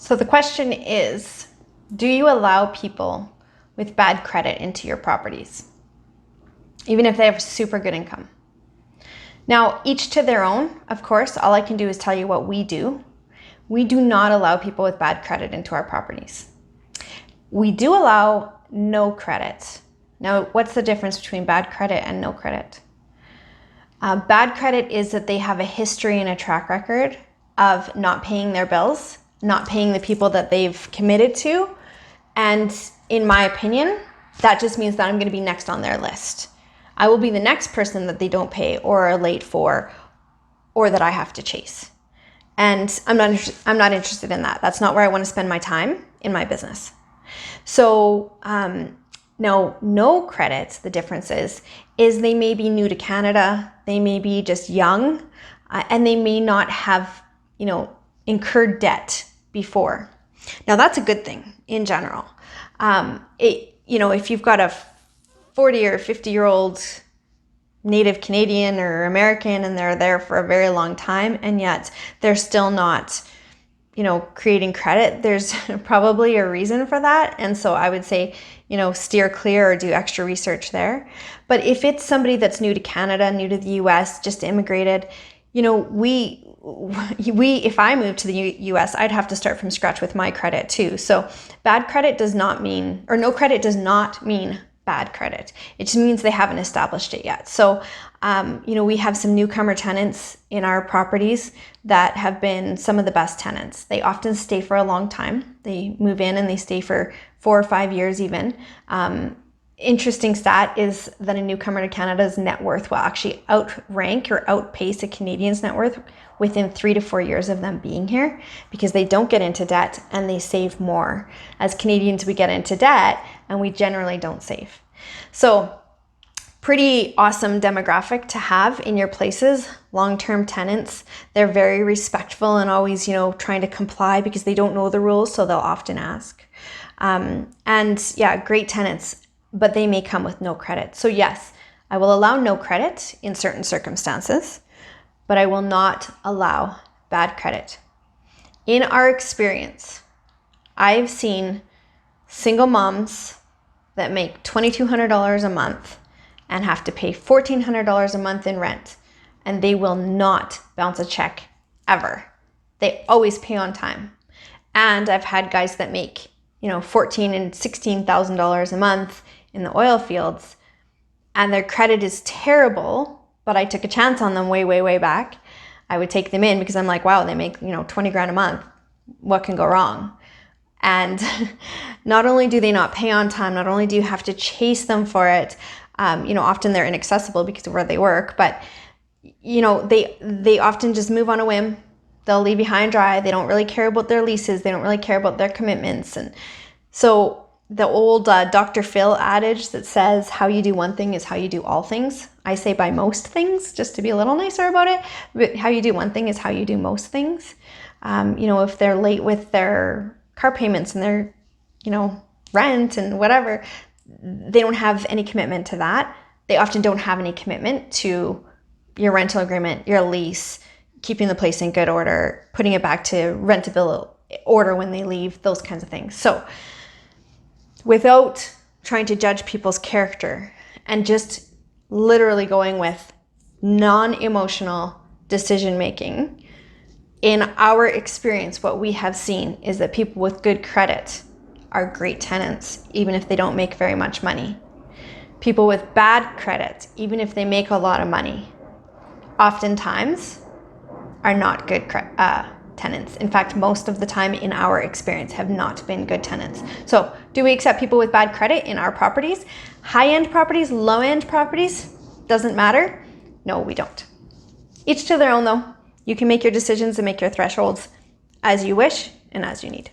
So the question is, do you allow people with bad credit into your properties, even if they have super good income? Now, each to their own, of course. All I can do is tell you what we do. We do not allow people with bad credit into our properties. We do allow no credit. Now, what's the difference between bad credit and no credit? Bad credit is that they have a history and a track record of not paying their bills, not paying the people that they've committed to. And in my opinion, that just means that I'm going to be next on their list. I will be the next person that they don't pay or are late for, or that I have to chase. And I'm not interested in that. That's not where I want to spend my time in my business. So no credit, the difference is they may be new to Canada, they may be just young, and they may not have, incurred debt before. Now that's a good thing in general. If you've got a 40 or 50-year-old Native Canadian or American and they're there for a very long time and yet they're still not, creating credit, there's probably a reason for that. And so I would say, steer clear or do extra research there. But if it's somebody that's new to Canada, new to the US, just immigrated, if I moved to the US, I'd have to start from scratch with my credit too. So bad credit does not mean, or no credit does not mean bad credit. It just means they haven't established it yet. So, we have some newcomer tenants in our properties that have been some of the best tenants. They often stay for a long time. They move in and they stay for 4 or 5 years even. Interesting stat is that a newcomer to Canada's net worth will actually outrank or outpace a Canadian's net worth within 3 to 4 years of them being here, because they don't get into debt and they save more. As Canadians, we get into debt and we generally don't save. So pretty awesome demographic to have in your places. Long-term tenants, they're very respectful and always, trying to comply because they don't know the rules, so they'll often ask. Great tenants, but they may come with no credit. So yes, I will allow no credit in certain circumstances, but I will not allow bad credit. In our experience, I've seen single moms that make $2,200 a month and have to pay $1,400 a month in rent, and they will not bounce a check ever. They always pay on time. And I've had guys that make, $14,000 and $16,000 a month in the oil fields, and their credit is terrible, but I took a chance on them way, way, way back. I would take them in because I'm like, wow, they make, 20 grand a month. What can go wrong? And not only do they not pay on time, not only do you have to chase them for it, often they're inaccessible because of where they work, but, they often just move on a whim. They'll leave you high and dry. They don't really care about their leases. They don't really care about their commitments. And so the old Dr. Phil adage that says how you do one thing is how you do all things. I say by most things, just to be a little nicer about it. But how you do one thing is how you do most things. If they're late with their car payments and their, rent and whatever, they don't have any commitment to that. They often don't have any commitment to your rental agreement, your lease, keeping the place in good order, putting it back to rentable order when they leave, those kinds of things. So without trying to judge people's character and just literally going with non-emotional decision making, in our experience, what we have seen is that people with good credit are great tenants, even if they don't make very much money. People with bad credit, even if they make a lot of money, oftentimes are not good tenants. In fact, most of the time in our experience have not been good tenants. So do we accept people with bad credit in our properties? High-end properties, low-end properties, doesn't matter. No, we don't. Each to their own though. You can make your decisions and make your thresholds as you wish and as you need.